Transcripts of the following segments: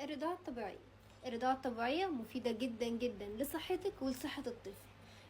الرضاعة الطبيعية. الرضاعة الطبيعية مفيدة جدا جدا لصحتك ولصحة الطفل.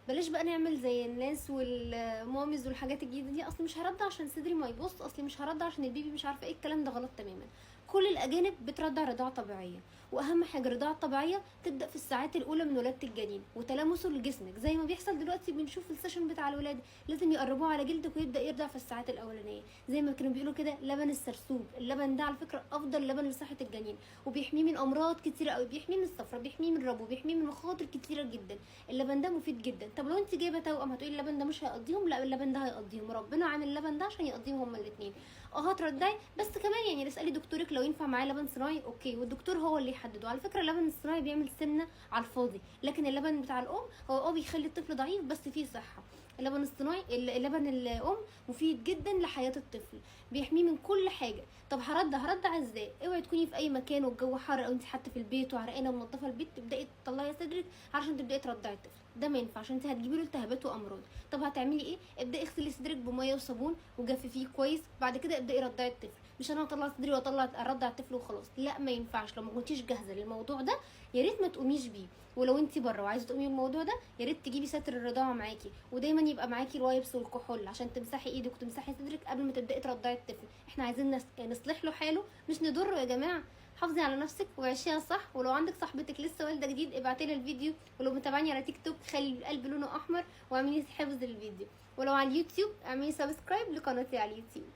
بلاش بقى نعمل زي الناس والماميز والحاجات الجديدة دي، اصل مش هرضع عشان صدري ما يبص، اصل مش هرضع عشان البيبي مش عارفة ايه. الكلام ده غلط تماما. كل الاجانب بترضع رضاعة طبيعية، واهم حاجة الرضاعة الطبيعية تبدأ في الساعات الاولى من ولادة الجنين وتلامسه لجسمك، زي ما بيحصل دلوقتي بنشوف السيشن بتاع الولادة، لازم يقربوه على جلدك ويبدأ يرضع في الساعات الاولانية. زي ما كانوا بيقولوا كده لبن السرسوب، اللبن ده على فكرة افضل لبن لصحة الجنين، وبيحميه من امراض كتيره قوي، بيحميه من الصفرة، بيحميه من الربو، بيحميه من مخاطر كتيره جدا. اللبن ده مفيد جدا. طب لو انت جايبه توأم هتقولي اللبن ده مش هيقضيهم، لا اللبن ده هيقضيهم، ربنا عامل اللبن ده عشان يقضيهم هما الاثنين. هترضعي بس كمان يعني اسالي دكتورك لو ينفع معاه لبن صناعي، اوكي، والدكتور هو اللي يحدده. على فكره اللبن الصناعي بيعمل سمنه على الفاضي، لكن اللبن بتاع الام هو بيخلي الطفل ضعيف بس فيه صحه. اللبن الصناعي اللبن الام مفيد جدا لحياه الطفل، بيحميه من كل حاجه. طب هرضع ازاي؟ اوعي تكوني في اي مكان والجو حر او انت حتى في البيت وعرقانه ومنظفه البيت تبداي تطلعي صدرك عشان تبداي ترضعي الطفل، ده ما ينفعش، انت هتجيبي له التهابات وامراض. طب هتعملي ايه؟ ابداي اغسلي صدرك بميه وصابون وجففيه كويس، بعد كده ابداي رضعي الطفل. مش انا اطلع صدري واطلع ارضع الطفل وخلاص، لا ما ينفعش. لو ما كنتيش جاهزه للموضوع ده يا ريت ما تقوميش بيه. ولو انت بره وعايزه تقومي بالموضوع ده يا ريت تجيبي ساتر الرضاعه معاكي، ودايما يبقى معاكي الوايبس والكحول عشان تمسحي ايدك وتمسحي صدرك قبل ما تبداي ترضعي الطفل. احنا عايزين نصلح له حاله مش نضره يا جماعه. حافظي على نفسك وعيشيها صح. ولو عندك صاحبتك لسه والده جديد ابعتي لها الفيديو، ولو متابعني على تيك توك خلي القلب لونه احمر واعملي حفظ للفيديو، ولو على اليوتيوب اعملي سبسكرايب لقناتي على اليوتيوب.